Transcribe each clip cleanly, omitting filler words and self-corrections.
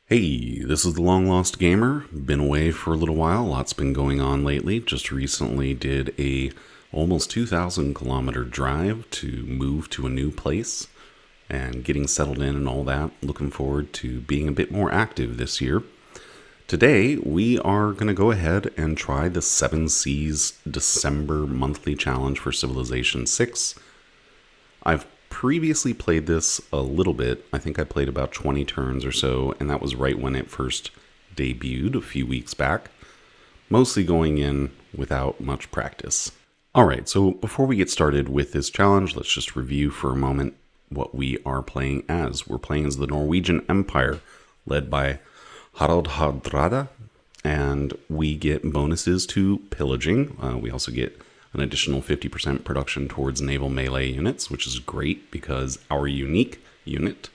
Hey, this is the Long Lost Gamer. Been away for a little while. Lots been going on lately. Just recently did a almost 2,000 kilometer drive to move to a new place and getting settled in and all that. Looking forward to being a bit more active this year. Today, we are going to go ahead and try the 7 Seas December monthly challenge for Civilization 6. I've previously played this a little bit. I think I played about 20 turns or so, and that was right when it first debuted a few weeks back. Mostly going in without much practice. Alright, so before we get started with this challenge, let's just review for a moment what we are playing as. We're playing as the Norwegian Empire, led by Harald Hardrada, and we get bonuses to pillaging. We also get an additional 50% production towards naval melee units, which is great because our unique unit,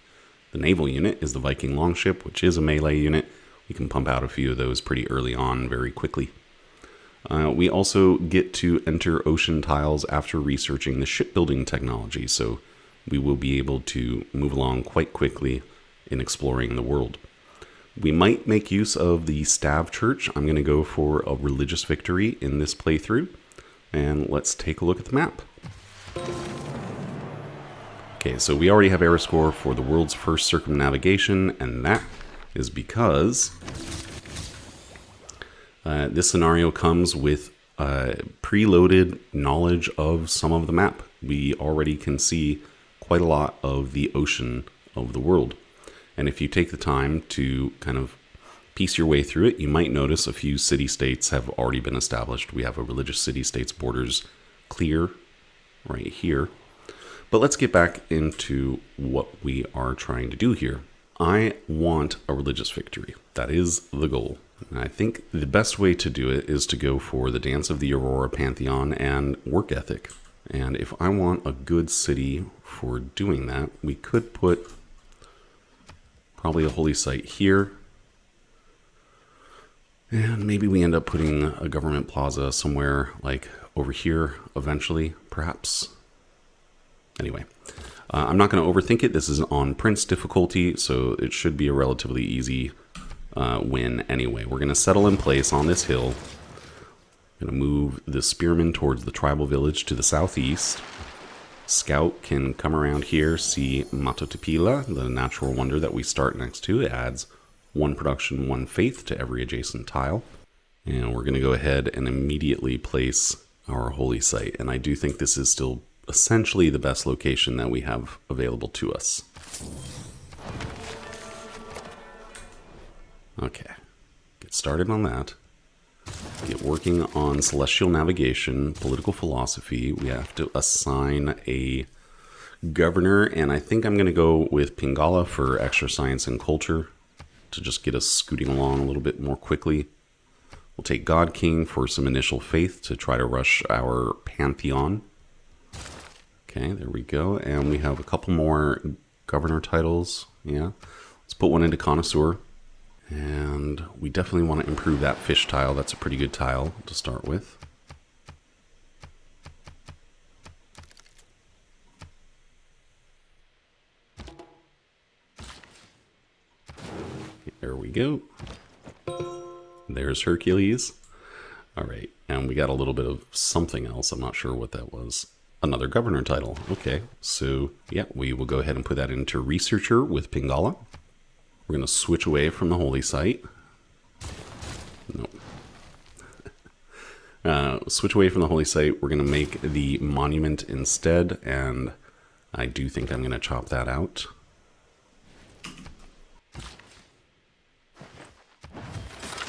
the naval unit, is the Viking Longship, which is a melee unit. We can pump out a few of those pretty early on very quickly. We also get to enter ocean tiles after researching the shipbuilding technology, so we will be able to move along quite quickly in exploring the world. We might make use of the Stav Church. I'm going to go for a religious victory in this playthrough. And let's take a look at the map. Okay, so we already have error score for the world's first circumnavigation, and that is because this scenario comes with preloaded knowledge of some of the map. We already can see quite a lot of the ocean of the world. And if you take the time to kind of piece your way through it, you might notice a few city-states have already been established. We have a religious city-states borders clear right here. But let's get back into what we are trying to do here. I want a religious victory. That is the goal. And I think the best way to do it is to go for the Dance of the Aurora Pantheon and work ethic. And if I want a good city for doing that, we could put probably a holy site here. And maybe we end up putting a government plaza somewhere like over here eventually, perhaps. Anyway, I'm not going to overthink it. This is on Prince difficulty, so it should be a relatively easy win anyway. We're going to settle in place on this hill. Going to move the spearmen towards the tribal village to the southeast. Scout can come around here, see Matotipila, the natural wonder that we start next to. It adds 1 production, 1 faith to every adjacent tile. And we're going to go ahead and immediately place our holy site. And I do think this is still essentially the best location that we have available to us. Okay, get started on that. Get working on celestial navigation, political philosophy. We have to assign a governor, and I think I'm going to go with Pingala for extra science and culture, to just get us scooting along a little bit more quickly. We'll take God King for some initial faith to try to rush our Pantheon. Okay, there we go. And we have a couple more governor titles. Yeah, let's put one into Connoisseur. And we definitely want to improve that fish tile. That's a pretty good tile to start with. There we go. There's Hercules. All right, and we got a little bit of something else. I'm not sure what that was. Another governor title. Okay, so yeah, we will go ahead and put that into Researcher with Pingala. We're going to switch away from the holy site. Nope. Switch away from the holy site. We're going to make the monument instead, and I do think I'm going to chop that out.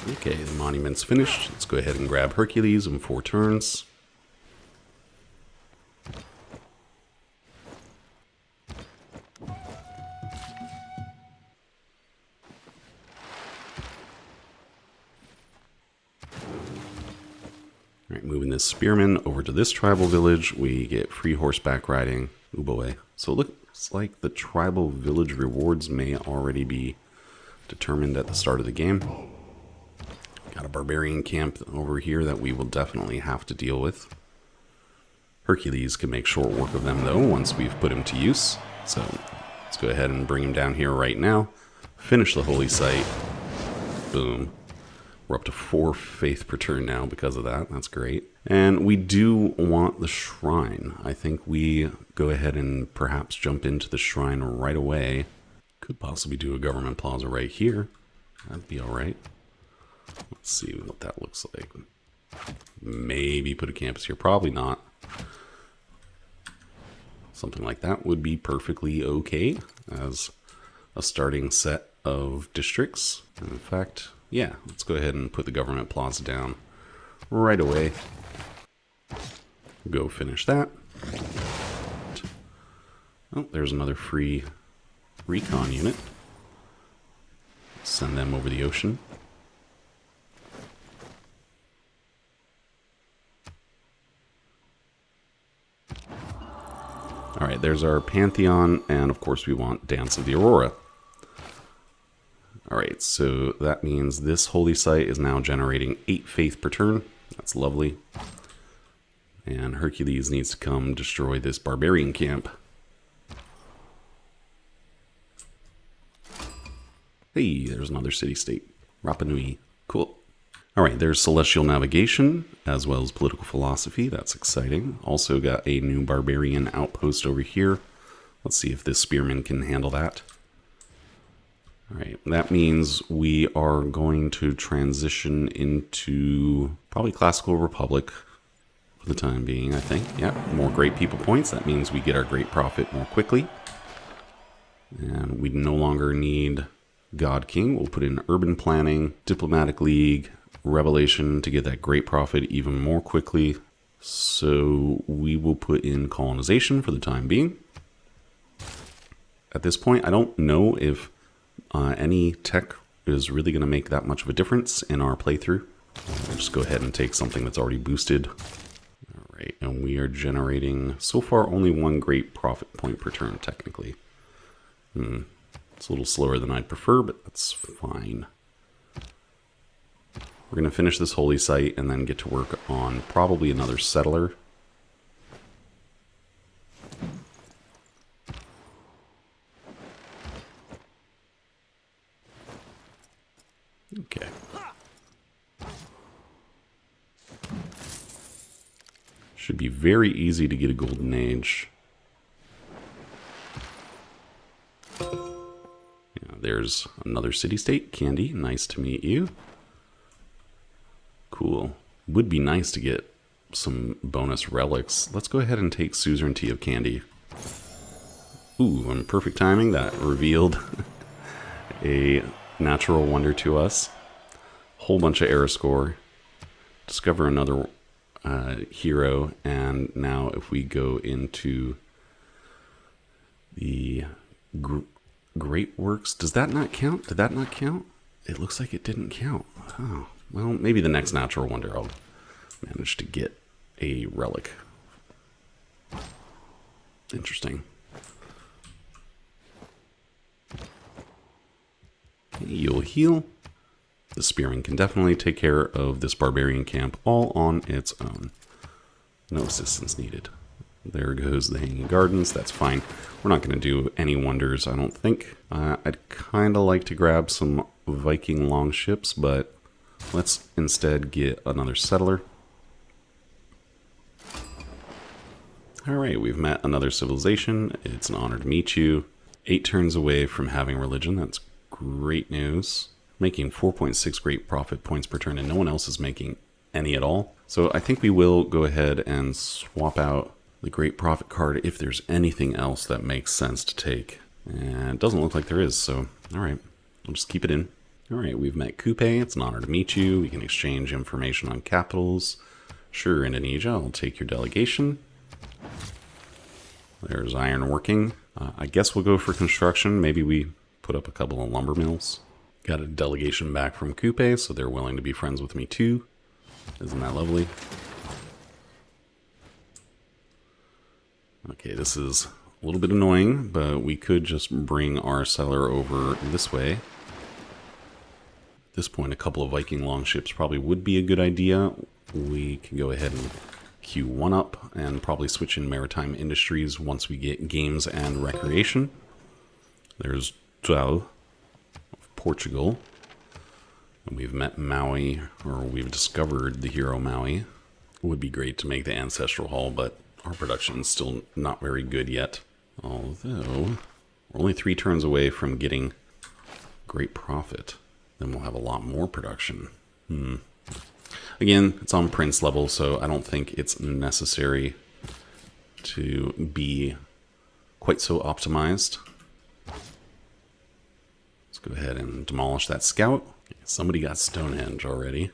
Okay, the monument's finished. Let's go ahead and grab Hercules in 4 turns. Alright, moving this spearman over to this tribal village. We get free horseback riding. Oh boy. So it looks like the tribal village rewards may already be determined at the start of the game. Got a barbarian camp over here that we will definitely have to deal with. Hercules can make short work of them though once we've put him to use. So let's go ahead and bring him down here right now. Finish the holy site. Boom. We're up to 4 faith per turn now because of that. That's great. And we do want the shrine. I think we go ahead and perhaps jump into the shrine right away. Could possibly do a government plaza right here. That'd be all right. Let's see what that looks like. Maybe put a campus here. Probably not. Something like that would be perfectly okay as a starting set of districts. And in fact, yeah, let's go ahead and put the government plaza down right away. Go finish that. Oh, there's another free recon unit. Send them over the ocean. All right, there's our Pantheon, and of course we want Dance of the Aurora. All right, so that means this holy site is now generating 8 faith per turn. That's lovely. And Hercules needs to come destroy this barbarian camp. Hey, there's another city-state. Rapa Nui. Cool. All right, there's celestial navigation, as well as political philosophy. That's exciting. Also got a new barbarian outpost over here. Let's see if this spearman can handle that. All right, that means we are going to transition into probably Classical Republic for the time being, I think. Yeah, more great people points. That means we get our great profit more quickly. And we no longer need God King. We'll put in urban planning, diplomatic league, revelation to get that great profit even more quickly. So we will put in colonization for the time being. At this point, I don't know if any tech is really going to make that much of a difference in our playthrough. I'll just go ahead and take something that's already boosted. All right, and we are generating so far only 1 great profit point per turn technically. It's a little slower than I'd prefer, but that's fine. We're going to finish this holy site and then get to work on probably another settler. Okay. Should be very easy to get a golden age. There's another city-state. Candy, nice to meet you. Cool. Would be nice to get some bonus relics. Let's go ahead and take suzerainty of Candy. Ooh, and perfect timing. That revealed a natural wonder to us. Whole bunch of error score. Discover another hero. And now if we go into the Great Works, does that not count? Did that not count? It looks like it didn't count. Oh, well, maybe the next natural wonder I'll manage to get a relic. Interesting. Okay, you'll heal. The spearman can definitely take care of this barbarian camp all on its own. No assistance needed. There goes the Hanging Gardens. That's fine. We're not going to do any wonders, I don't think. I'd kind of like to grab some Viking longships, but let's instead get another settler. All right, we've met another civilization. It's an honor to meet you. 8 turns away from having religion. That's great news. Making 4.6 great profit points per turn, and no one else is making any at all. So I think we will go ahead and swap out the great profit card if there's anything else that makes sense to take. And it doesn't look like there is, so all right, we'll just keep it in. All right, we've met Coupe. It's an honor to meet you. We can exchange information on capitals. Sure, Indonesia, I'll take your delegation. There's ironworking. I guess we'll go for construction. Maybe we put up a couple of lumber mills. Got a delegation back from Coupe, so they're willing to be friends with me too. Isn't that lovely? Okay, this is a little bit annoying, but we could just bring our settler over this way. At this point, a couple of Viking longships probably would be a good idea. We can go ahead and queue one up and probably switch in maritime industries once we get games and recreation. There's 12. Portugal. And we've met Maui, or we've discovered the hero Maui. It would be great to make the Ancestral Hall, but our production is still not very good yet. Although, we're only 3 turns away from getting great profit. Then we'll have a lot more production. Again, it's on Prince level, so I don't think it's necessary to be quite so optimized. Let's go ahead and demolish that scout. Somebody got Stonehenge already.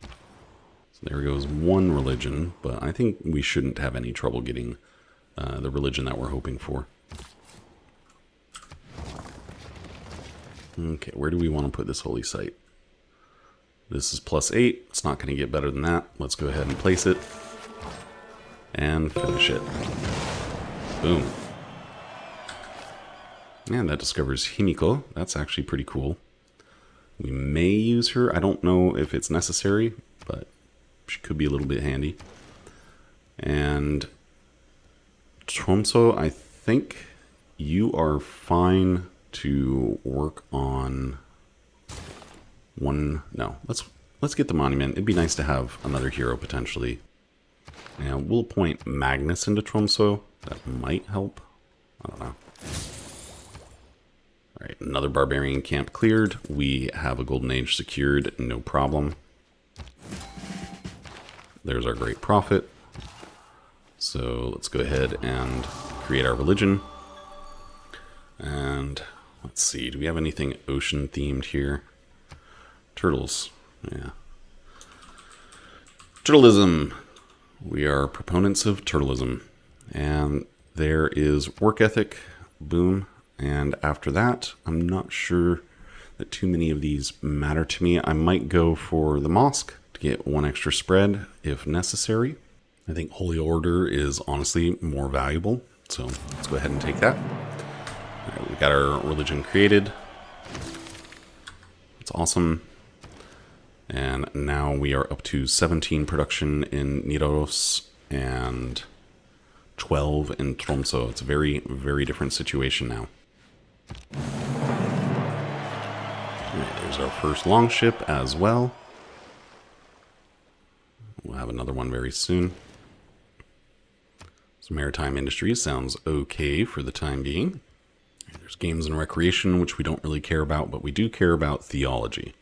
So there goes 1 religion, but I think we shouldn't have any trouble getting the religion that we're hoping for. Okay, where do we want to put this holy site? This is +8. It's not going to get better than that. Let's go ahead and place it. And finish it. Boom. And that discovers Himiko. That's actually pretty cool. We may use her. I don't know if it's necessary, but she could be a little bit handy. And Tromso, I think you are fine to work on one. No, let's get the monument. It'd be nice to have another hero potentially. And we'll appoint Magnus into Tromso. That might help. I don't know. Alright, another barbarian camp cleared. We have a golden age secured, no problem. There's our great profit. So let's go ahead and create our religion. And let's see, do we have anything ocean themed here? Turtles, yeah. Turtleism. We are proponents of turtleism. And there is work ethic, boom. And after that, I'm not sure that too many of these matter to me. I might go for the mosque to get 1 extra spread if necessary. I think Holy Order is honestly more valuable. So let's go ahead and take that. All right, we got our religion created. It's awesome. And now we are up to 17 production in Nidaros and 12 in Tromso. It's a very, very different situation now. Alright, there's our first longship as well. We'll have another one very soon. So maritime industry sounds okay for the time being. There's games and recreation, which we don't really care about, but we do care about theology.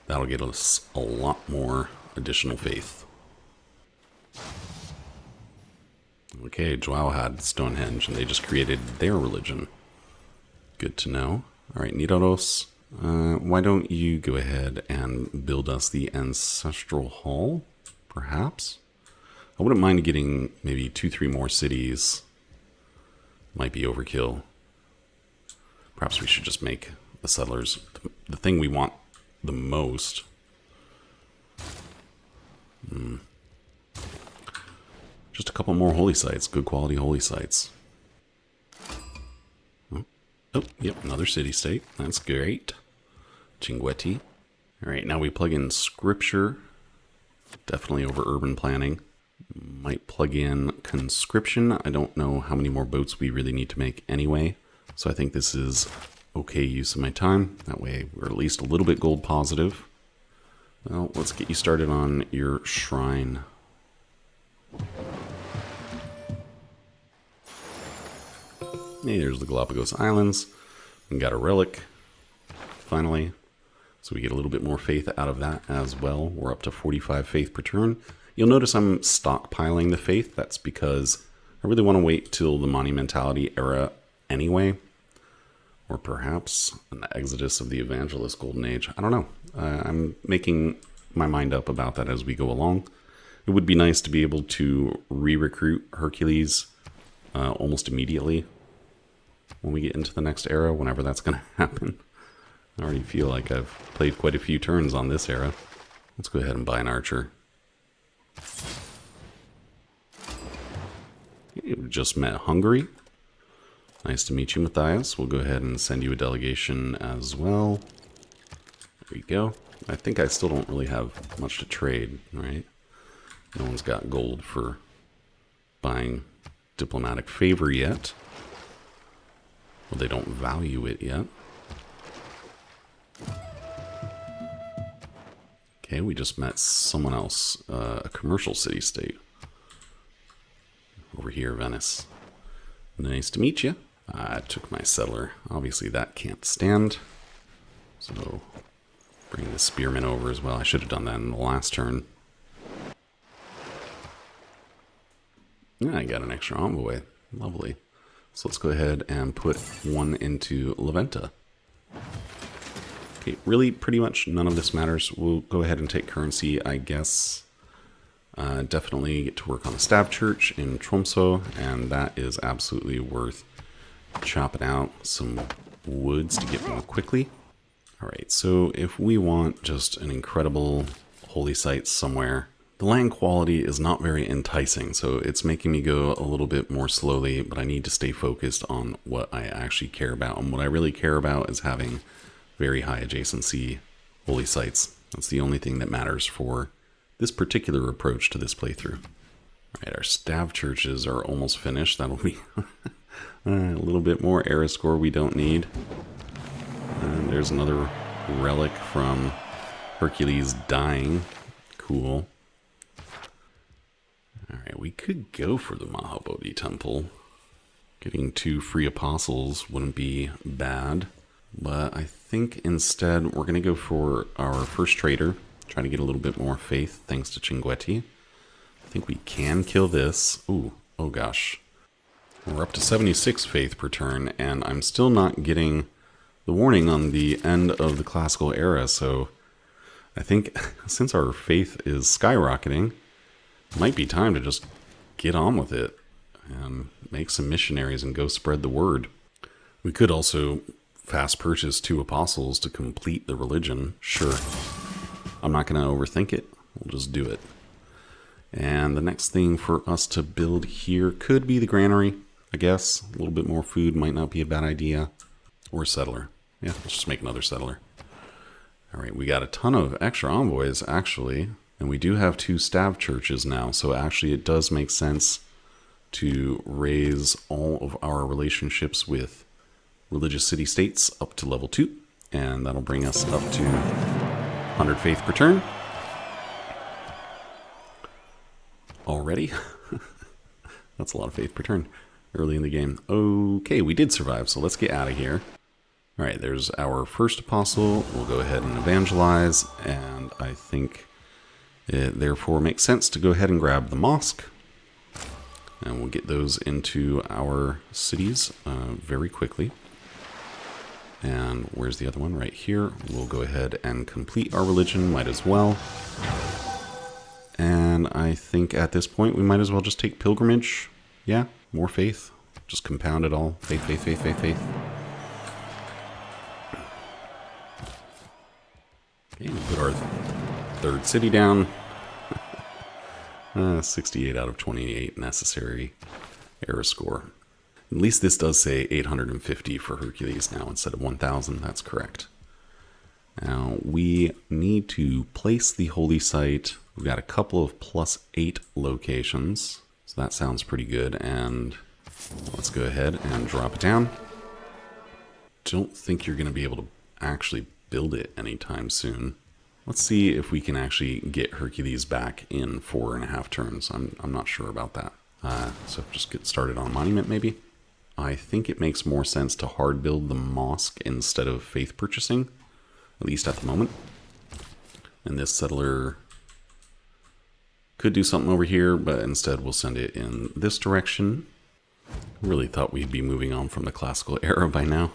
That'll get us a lot more additional faith. Okay, Joao had Stonehenge, and they just created their religion. Good to know. Alright, Nidaros, why don't you go ahead and build us the Ancestral Hall, perhaps? I wouldn't mind getting maybe 2-3 more cities. Might be overkill. Perhaps we should just make the settlers the thing we want the most. Just a couple more holy sites, good quality holy sites. Oh, yep, another city-state. That's great. Cinguetti. Alright, now we plug in scripture. Definitely over urban planning. Might plug in conscription. I don't know how many more boats we really need to make anyway. So I think this is okay use of my time. That way we're at least a little bit gold positive. Well, let's get you started on your shrine. Hey, there's the Galapagos Islands. We got a relic, finally. So we get a little bit more faith out of that as well. We're up to 45 faith per turn. You'll notice I'm stockpiling the faith. That's because I really want to wait till the Monumentality era anyway. Or perhaps an exodus of the Evangelist Golden Age. I don't know. I'm making my mind up about that as we go along. It would be nice to be able to re-recruit Hercules almost immediately when we get into the next era, whenever that's going to happen. I already feel like I've played quite a few turns on this era. Let's go ahead and buy an archer. We've just met Hungary. Nice to meet you, Matthias. We'll go ahead and send you a delegation as well. There you go. I think I still don't really have much to trade, right? No one's got gold for buying diplomatic favor yet. Well, they don't value it yet. Okay, we just met someone else, a commercial city-state. Over here, Venice. Nice to meet you. I took my settler. Obviously that can't stand. So, bring the spearman over as well. I should have done that in the last turn. Yeah, I got an extra envoy. Lovely. So let's go ahead and put one into Laventa. Okay, really, pretty much none of this matters. We'll go ahead and take currency, I guess. Definitely get to work on the Stab Church in Tromsø, and that is absolutely worth chopping out some woods to get more quickly. Alright, so if we want just an incredible holy site somewhere, the land quality is not very enticing, so it's making me go a little bit more slowly, but I need to stay focused on what I actually care about. And what I really care about is having very high adjacency holy sites. That's the only thing that matters for this particular approach to this playthrough. Alright, our Stav churches are almost finished. That'll be a little bit more era score we don't need. And there's another relic from Hercules dying. Cool. Alright, we could go for the Mahabodhi Temple. Getting 2 free apostles wouldn't be bad. But I think instead we're going to go for our first trader. Try to get a little bit more faith thanks to Cinguetti. I think we can kill this. Ooh, oh gosh. We're up to 76 faith per turn, and I'm still not getting the warning on the end of the classical era, so I think since our faith is skyrocketing, it might be time to just get on with it and make some missionaries and go spread the word. We could also fast purchase 2 apostles to complete the religion. Sure. I'm not going to overthink it. We'll just do it. And the next thing for us to build here could be the granary, I guess. A little bit more food might not be a bad idea. Or a settler. Yeah, let's just make another settler. Alright, we got a ton of extra envoys, actually. And we do have 2 Stav churches now, so actually it does make sense to raise all of our relationships with religious city-states up to level 2. And that'll bring us up to 100 faith per turn. Already? That's a lot of faith per turn early in the game. Okay, we did survive, so let's get out of here. Alright, there's our first apostle. We'll go ahead and evangelize, and I think it therefore makes sense to go ahead and grab the mosque. And we'll get those into our cities very quickly. And where's the other one? Right here. We'll go ahead and complete our religion. Might as well. And I think at this point we might as well just take pilgrimage. Yeah, more faith. Just compound it all. Faith, faith, faith, faith, faith. Okay, we'll put our 3rd city down. 68 out of 28 necessary error score. At least this does say 850 for Hercules now instead of 1,000. That's correct. Now, we need to place the holy site. We've got a couple of +8 locations. So that sounds pretty good. And let's go ahead and drop it down. Don't think you're going to be able to actually build it anytime soon. Let's see if we can actually get Hercules back in 4.5 turns. I'm not sure about that. So just get started on monument maybe. I think it makes more sense to hard build the mosque instead of faith purchasing, at least at the moment. And this settler could do something over here, but instead we'll send it in this direction. Really thought we'd be moving on from the classical era by now.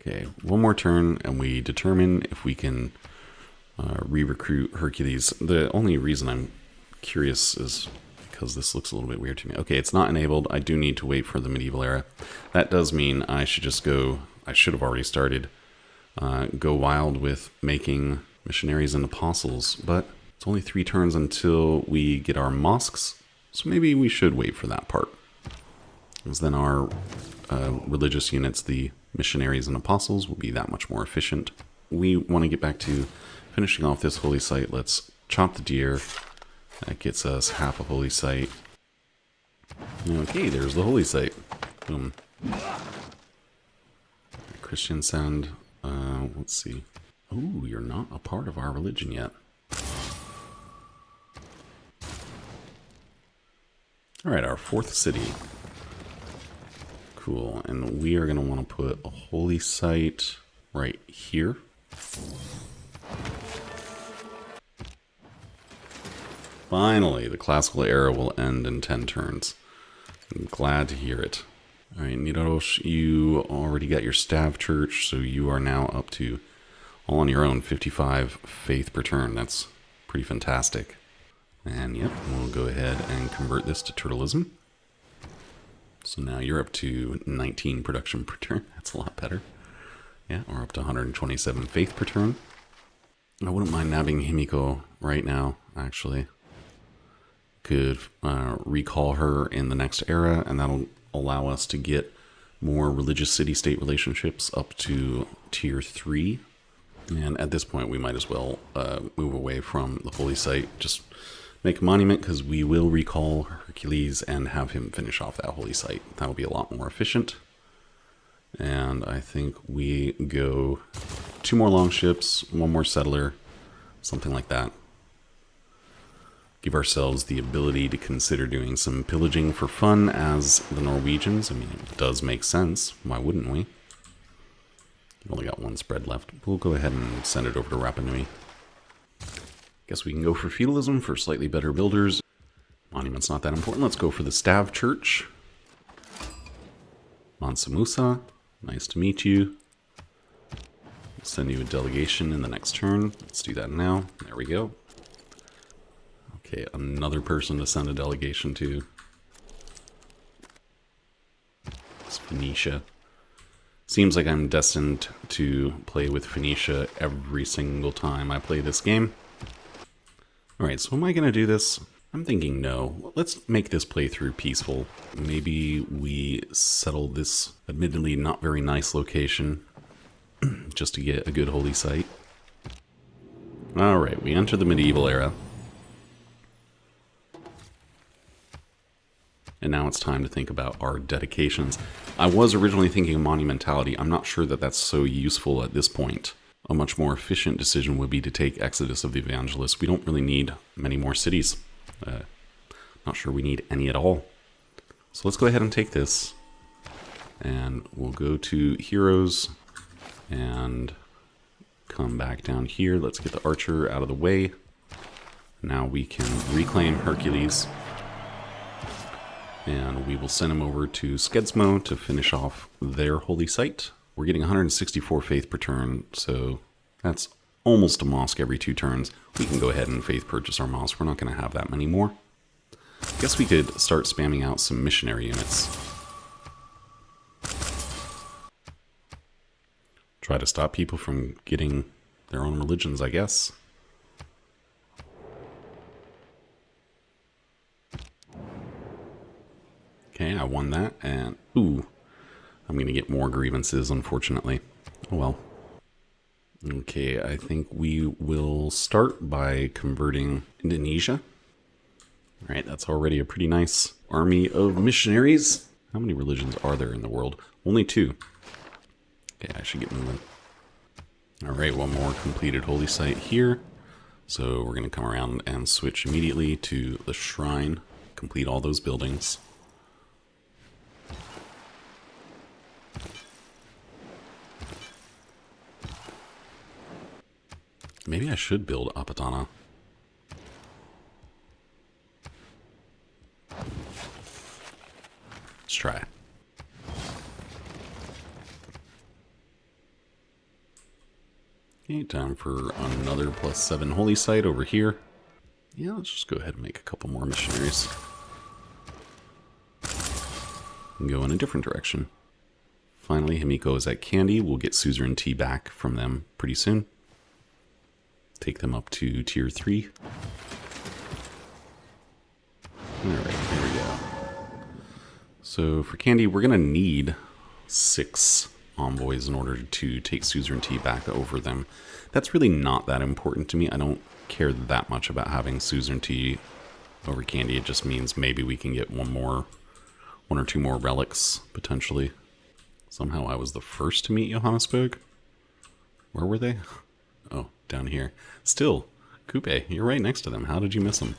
Okay, one more turn and we determine if we can re-recruit Hercules. The only reason I'm curious is because this looks a little bit weird to me. Okay, it's not enabled. I do need to wait for the medieval era. That does mean I should just go, I should have already started, go wild with making missionaries and apostles, but it's only 3 turns until we get our mosques, so maybe we should wait for that part. Because then our religious units, the missionaries and apostles, will be that much more efficient. We want to get back to finishing off this holy site. Let's chop the deer. That gets us half a holy site. Okay, there's the holy site. Boom. Christian send. Let's see. Oh, you're not a part of our religion yet. Alright, our 4th city. Cool, and we are going to want to put a holy site right here. Finally, the classical era will end in 10 turns. I'm glad to hear it. Alright, Nidosh, you already got your Stav Church, so you are now up to, all on your own, 55 faith per turn. That's pretty fantastic. And yep, we'll go ahead and convert this to turtleism. So now you're up to 19 production per turn. That's a lot better. Yeah, we're up to 127 faith per turn. I wouldn't mind nabbing Himiko right now, actually. Could recall her in the next era, and that'll allow us to get more religious city-state relationships up to tier 3. And at this point, we might as well move away from the holy site. Just make a monument, because we will recall Hercules and have him finish off that holy site. That'll be a lot more efficient. And I think we go 2 more longships, 1 more settler, something like that. Give ourselves the ability to consider doing some pillaging for fun as the Norwegians. I mean, it does make sense. Why wouldn't we? We've only got 1 spread left. We'll go ahead and send it over to Rapa Nui. Guess we can go for feudalism for slightly better builders. Monument's not that important. Let's go for the Stav Church. Mansamusa, nice to meet you. I'll send you a delegation in the next turn. Let's do that now. There we go. Okay, another person to send a delegation to. It's Phoenicia. Seems like I'm destined to play with Phoenicia every single time I play this game. Alright, so am I going to do this? I'm thinking no. Let's make this playthrough peaceful. Maybe we settle this admittedly not very nice location just to get a good holy site. Alright, we enter the medieval era. And now it's time to think about our dedications. I was originally thinking of monumentality. I'm not sure that that's so useful at this point. A much more efficient decision would be to take Exodus of the Evangelists. We don't really need many more cities. Not sure we need any at all. So let's go ahead and take this. And we'll go to Heroes and come back down here. Let's get the Archer out of the way. Now we can reclaim Hercules. And we will send him over to Skedsmo to finish off their holy site. We're getting 164 faith per turn, so that's almost a mosque every 2 turns. We can go ahead and faith purchase our mosque. We're not going to have that many more. Guess we could start spamming out some missionary units. Try to stop people from getting their own religions, I guess. Okay, I won that, and ooh, I'm going to get more grievances, unfortunately. Oh well. Okay, I think we will start by converting Indonesia. Alright, that's already a pretty nice army of missionaries. How many religions are there in the world? Only 2. Okay, I should get moving. Alright, 1 more completed holy site here. So we're going to come around and switch immediately to the shrine. Complete all those buildings. Maybe I should build Apatana. Let's try. Okay, time for another +7 holy site over here. Yeah, let's just go ahead and make a couple more missionaries. And go in a different direction. Finally, Himiko is at Candy. We'll get suzerainty back from them pretty soon. Take them up to tier 3. Alright, here we go. So for Candy, we're going to need 6 envoys in order to take suzerainty back over them. That's really not that important to me. I don't care that much about having suzerainty over Candy. It just means maybe we can get 1 or 2 more relics, potentially. Somehow I was the first to meet Johannesburg. Where were they? Oh, down here. Still, Coupe, you're right next to them. How did you miss them?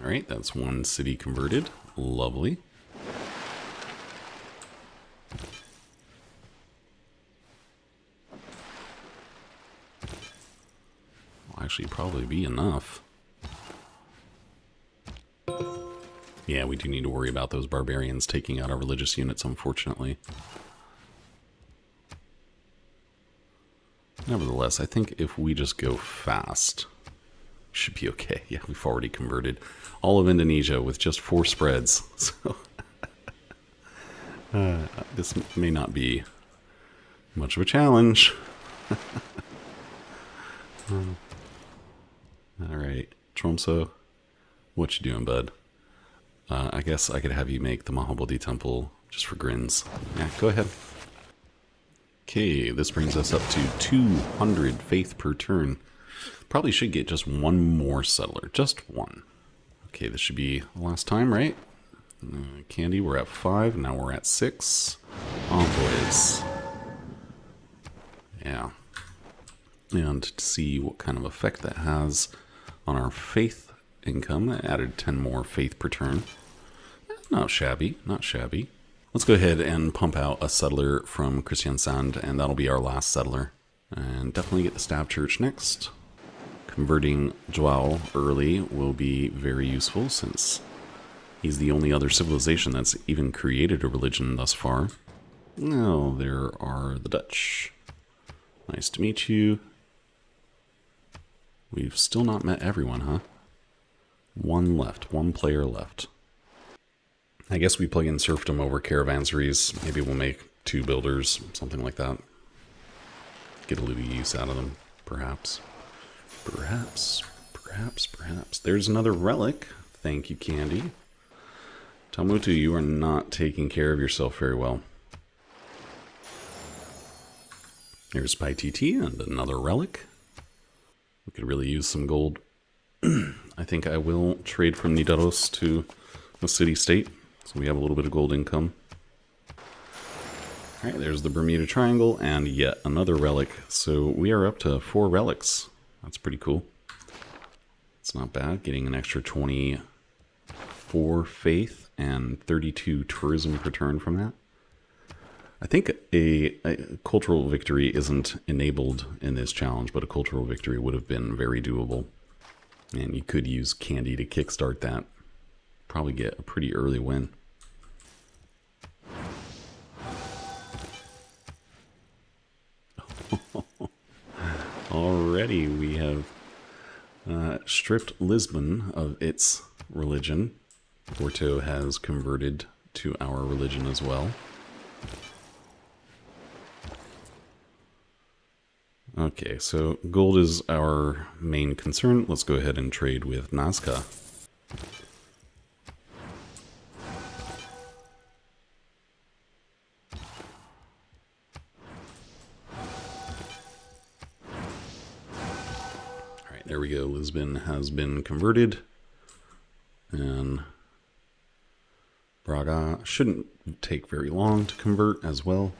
Alright, that's one city converted. Lovely. Will actually probably be enough. Yeah, we do need to worry about those barbarians taking out our religious units, unfortunately. Nevertheless, I think if we just go fast, should be okay. Yeah, we've already converted all of Indonesia with just 4 spreads. So this may not be much of a challenge. Alright, Tromso, what you doing, bud? I guess I could have you make the Mahabodhi Temple just for grins. Yeah, go ahead. Okay, this brings us up to 200 faith per turn. Probably should get just one more settler. Just one. Okay, this should be the last time, right? Candy, we're at 5. Now we're at 6. Envoys. Yeah. And to see what kind of effect that has on our faith income. I added 10 more faith per turn. Not shabby, not shabby. Let's go ahead and pump out a settler from Kristiansand, and that'll be our last settler. And definitely get the staff church next. Converting Joao early will be very useful since he's the only other civilization that's even created a religion thus far. Oh, there are the Dutch. Nice to meet you. We've still not met everyone, huh? One left, one player left. I guess we plug in serfdom over caravanseries. Maybe we'll make 2 builders, something like that. Get a little use out of them, perhaps. Perhaps. There's another relic. Thank you, Candy. Talmutu, you are not taking care of yourself very well. Here's Paititi and another relic. We could really use some gold. I think I will trade from Nidaros to a city-state, so we have a little bit of gold income. Alright, there's the Bermuda Triangle, and yet another relic. So we are up to 4 relics. That's pretty cool. It's not bad, getting an extra 24 faith and 32 tourism per turn from that. I think a cultural victory isn't enabled in this challenge, but a cultural victory would have been very doable. And you could use Candy to kickstart that. Probably get a pretty early win. Already we have stripped Lisbon of its religion. Porto has converted to our religion as well. Okay, so gold is our main concern. Let's go ahead and trade with Nazca. Alright, there we go. Lisbon has been converted. And Braga shouldn't take very long to convert as well.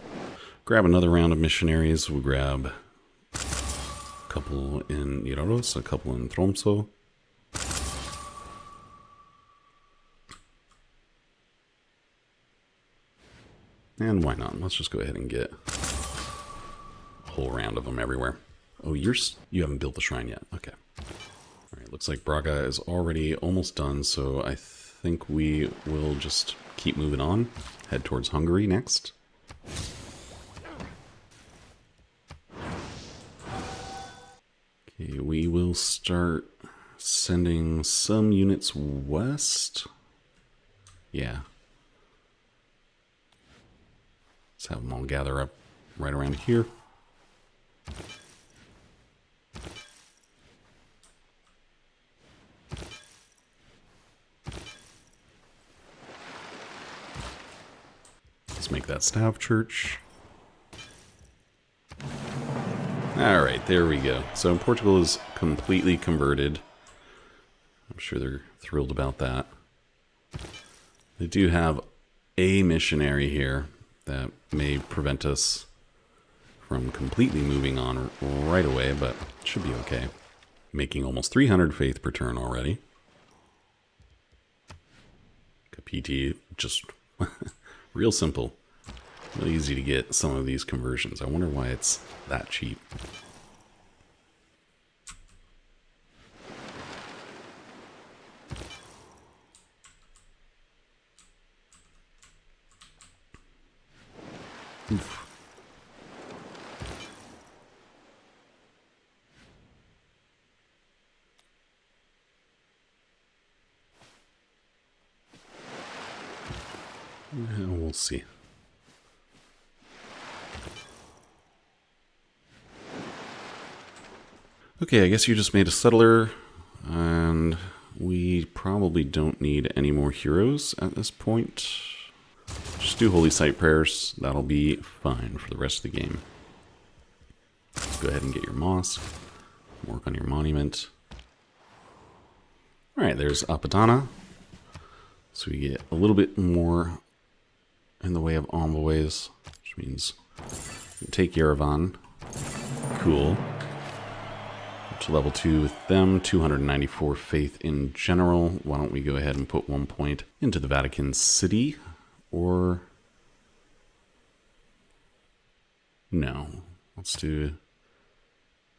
Grab another round of missionaries. We'll grab a couple in Nidaros, a couple in Tromso. And why not? Let's just go ahead and get a whole round of them everywhere. Oh, you haven't built the shrine yet. Okay. Alright, looks like Braga is already almost done, so I think we will just keep moving on. Head towards Hungary next. Okay, we will start sending some units west. Yeah. Let's have them all gather up right around here. Let's make that staff church. Alright, there we go. So Portugal is completely converted. I'm sure they're thrilled about that. They do have a missionary here that may prevent us from completely moving on right away, but it should be okay. Making almost 300 faith per turn already. Kapiti, just real simple. Really easy to get some of these conversions. I wonder why it's that cheap. Oof. We'll see. Okay, I guess you just made a settler, and we probably don't need any more heroes at this point. Just do holy site prayers. That'll be fine for the rest of the game. Let's go ahead and get your mosque. Work on your monument. Alright, there's Apatana. So we get a little bit more in the way of envoys, which means we take Yerevan. Cool. To level 2 with them, 294 faith in general. Why don't we go ahead and put 1 point into the Vatican City? Or no, let's do,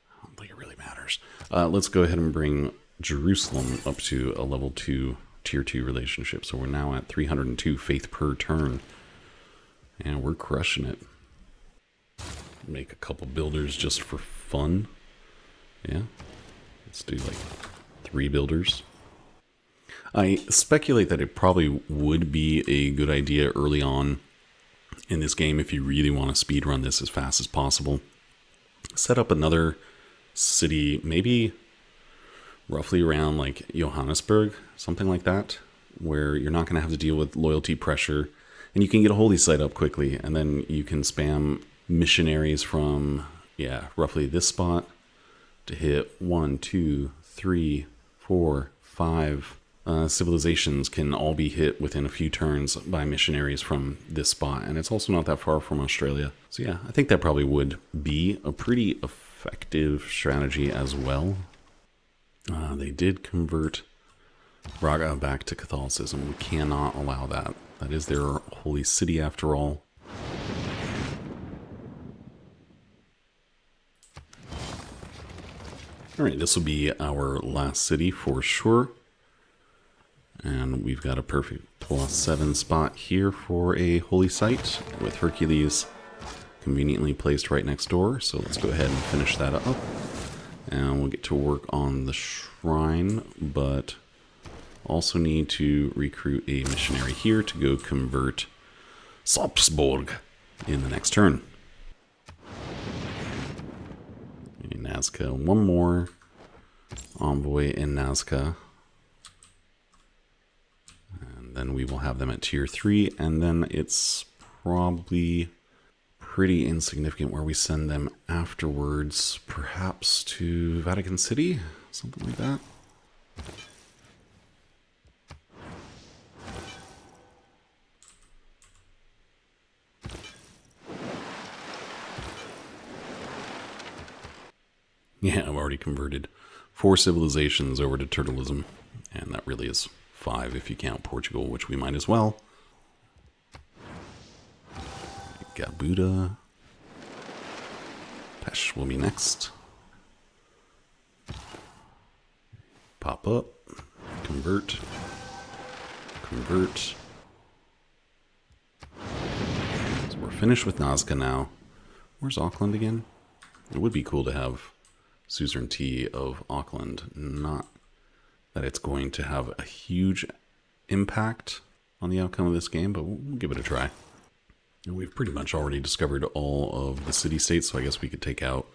I don't think it really matters. Let's go ahead and bring Jerusalem up to a level 2, tier 2 relationship. So we're now at 302 faith per turn. And we're crushing it. Make a couple builders just for fun. Yeah, let's do like 3 builders. I speculate that it probably would be a good idea early on in this game if you really want to speedrun this as fast as possible. Set up another city, maybe roughly around like Johannesburg, something like that, where you're not going to have to deal with loyalty pressure, and you can get a holy site up quickly, and then you can spam missionaries from, yeah, roughly this spot to hit 1, 2, 3, 4, 5 civilizations can all be hit within a few turns by missionaries from this spot. And it's also not that far from Australia. So yeah, I think that probably would be a pretty effective strategy as well. They did convert Braga back to Catholicism. We cannot allow that. That is their holy city after all. Alright, this will be our last city for sure. And we've got a perfect +7 spot here for a holy site with Hercules conveniently placed right next door. So let's go ahead and finish that up. And we'll get to work on the shrine, but also need to recruit a missionary here to go convert Salzburg in the next turn. In Nazca, 1 more envoy in Nazca. And then we will have them at tier 3, and then it's probably pretty insignificant where we send them afterwards, perhaps to Vatican City, something like that. Yeah, I've already converted 4 civilizations over to turtleism, and that really is 5 if you count Portugal, which we might as well. Gabuda. Pesh will be next. Pop up. Convert. Convert. So we're finished with Nazca now. Where's Auckland again? It would be cool to have suzerainty of Auckland. Not that it's going to have a huge impact on the outcome of this game, but we'll give it a try. And we've pretty much already discovered all of the city-states, so I guess we could take out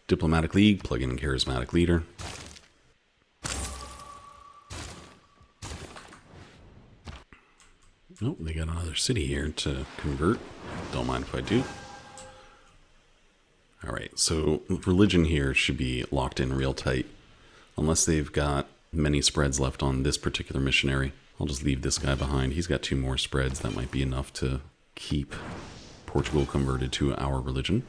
Diplomatic League, plug in Charismatic Leader. Oh, they got another city here to convert. Don't mind if I do. Alright, so religion here should be locked in real tight, unless they've got many spreads left on this particular missionary. I'll just leave this guy behind. He's got 2 more spreads. That might be enough to keep Portugal converted to our religion.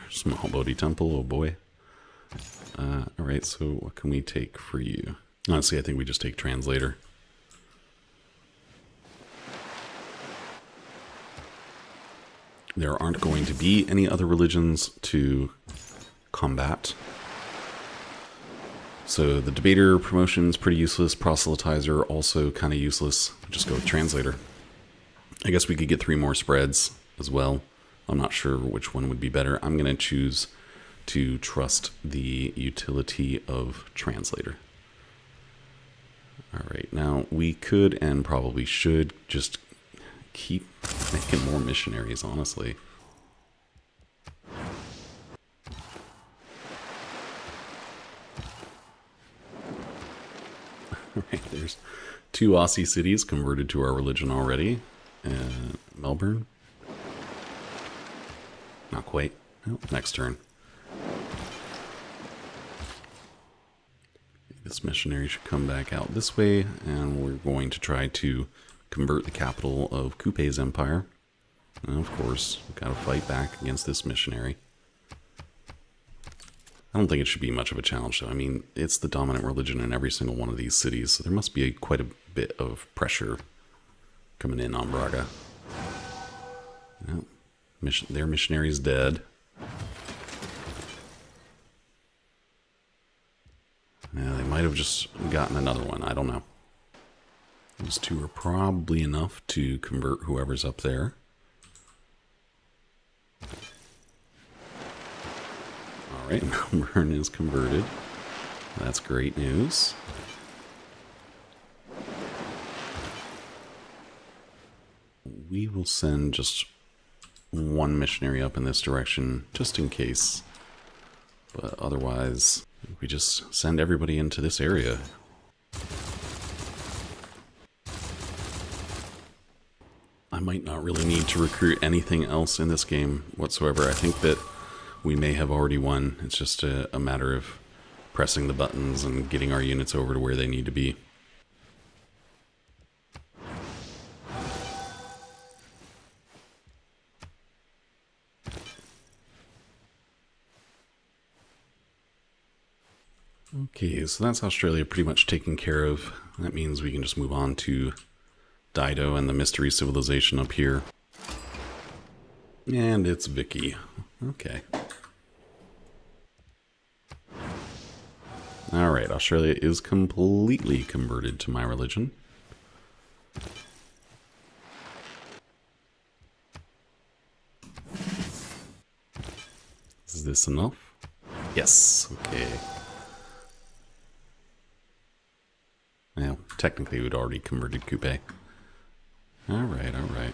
Small Bodhi temple, oh boy. Alright, so what can we take for you? Honestly, I think we just take translator. There aren't going to be any other religions to combat. So the debater promotion's pretty useless. Proselytizer also kind of useless. Just go with translator. I guess we could get 3 more spreads as well. I'm not sure which one would be better. I'm going to choose to trust the utility of translator. All right, now we could and probably should just keep making more missionaries, honestly. All right, there's 2 Aussie cities converted to our religion already. Melbourne. Not quite. Oh, next turn. This missionary should come back out this way, and we're going to try to convert the capital of Coupe's empire. And of course, we've got to fight back against this missionary. I don't think it should be much of a challenge, though. I mean, it's the dominant religion in every single one of these cities, so there must be quite a bit of pressure coming in on Braga. Well, their missionary's dead. Yeah, they might have just gotten another one. I don't know. Those 2 are probably enough to convert whoever's up there. All right, Melbourne is converted. That's great news. We will send just 1 missionary up in this direction, just in case. But otherwise, we just send everybody into this area. I might not really need to recruit anything else in this game whatsoever. I think that we may have already won. It's just a matter of pressing the buttons and getting our units over to where they need to be. Okay, so that's Australia pretty much taken care of. That means we can just move on to Dido and the mystery civilization up here. And it's Vicky. Okay. Alright, Australia is completely converted to my religion. Is this enough? Yes, okay. Well, technically we'd already converted Coupe. Alright, alright.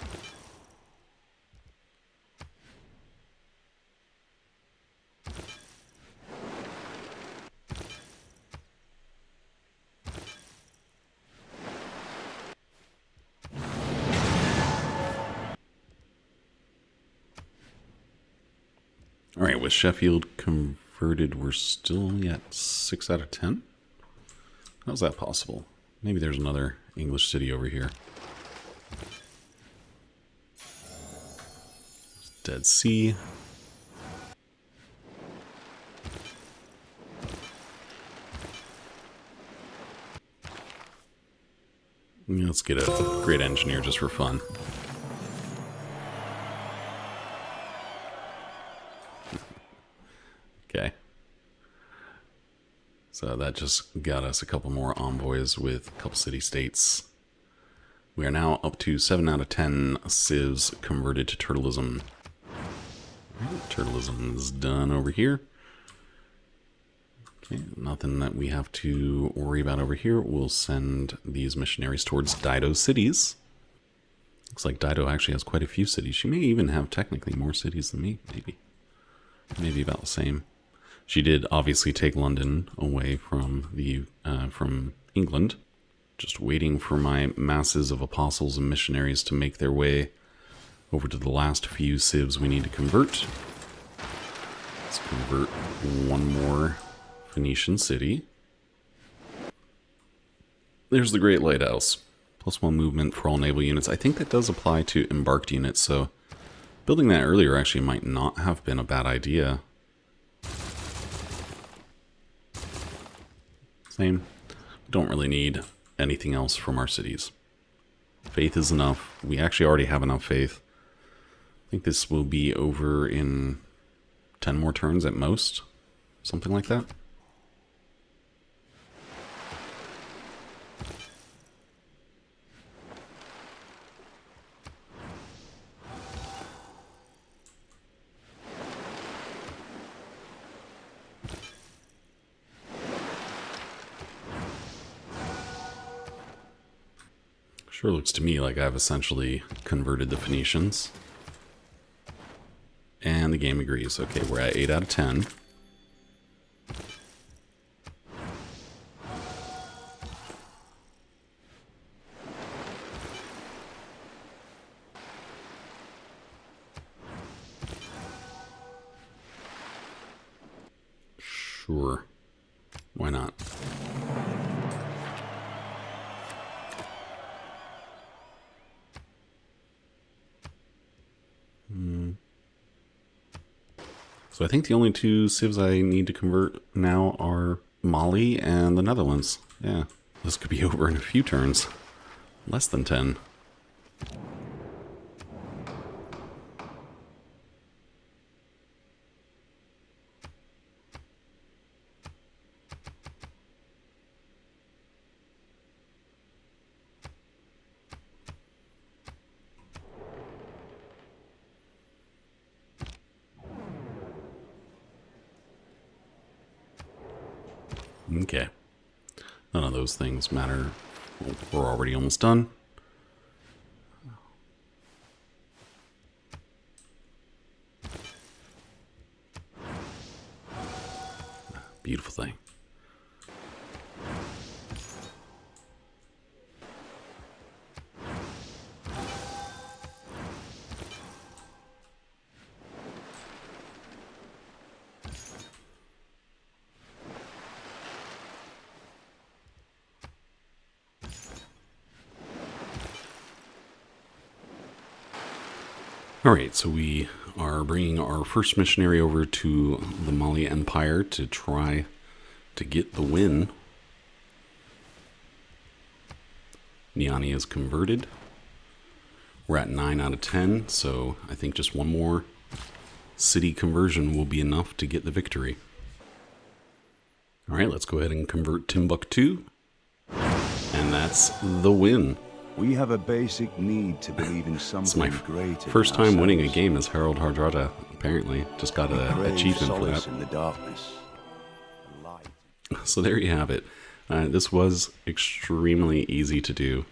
Alright, with Sheffield converted, we're still at 6 out of 10? How's that possible? Maybe there's another English city over here. Dead Sea. Let's get a great engineer just for fun. Okay. So that just got us a couple more envoys with a couple city-states. We are now up to 7 out of 10 civs converted to turtleism. Right, turtleism is done over here. Okay, nothing that we have to worry about over here. We'll send these missionaries towards Dido cities. Looks like Dido actually has quite a few cities. She may even have technically more cities than me, maybe. Maybe about the same. She did obviously take London away from from England. Just waiting for my masses of apostles and missionaries to make their way over to the last few civs we need to convert. Let's convert one more Phoenician city. There's the Great Lighthouse. +1 movement for all naval units. I think that does apply to embarked units, so building that earlier actually might not have been a bad idea. Same. Don't really need anything else from our cities. Faith is enough. We actually already have enough faith. I think this will be over in 10 more turns at most. Something like that. Sure looks to me like I've essentially converted the Phoenicians. And the game agrees. Okay, we're at 8 out of 10. Sure. Why not? So I think the only two civs I need to convert now are Mali and the Netherlands. Yeah, this could be over in a few turns. Less than 10. Okay. None of those things matter. We're already almost done. Beautiful thing. Alright, so we are bringing our first missionary over to the Mali Empire to try to get the win. Niani is converted. We're at 9 out of 10, so I think just one more city conversion will be enough to get the victory. Alright, let's go ahead and convert Timbuktu. And that's the win. We have a basic need to believe in something greater. It's my first time winning a game as Harold Hardrada, apparently. Just got an achievement for that. In the darkness. Light. So there you have it. This was extremely easy to do.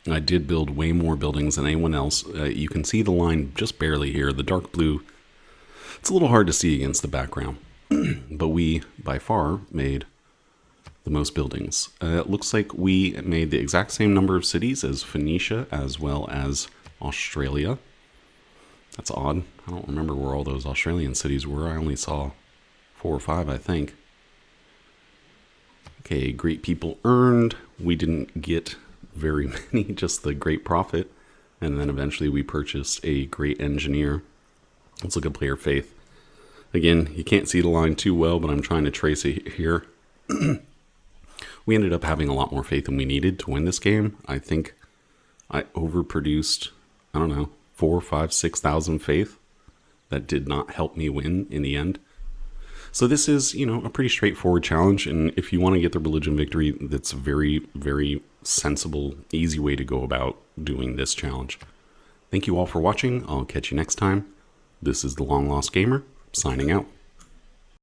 I did build way more buildings than anyone else. You can see the line just barely here. The dark blue, it's a little hard to see against the background. But we, by far, made the most buildings. It looks like we made the exact same number of cities as Phoenicia as well as Australia. That's odd. I don't remember where all those Australian cities were. I only saw 4 or 5, I think. Okay, great people earned. We didn't get very many, just the great profit. And then eventually we purchased a great engineer. Let's look at player faith. Again, you can't see the line too well, but I'm trying to trace it here. We ended up having a lot more faith than we needed to win this game. I think I overproduced, I don't know, 4, 5, 6,000 faith. That did not help me win in the end. So this is, you know, a pretty straightforward challenge. And if you want to get the religion victory, that's a very, very sensible, easy way to go about doing this challenge. Thank you all for watching. I'll catch you next time. This is the Long Lost Gamer, signing out.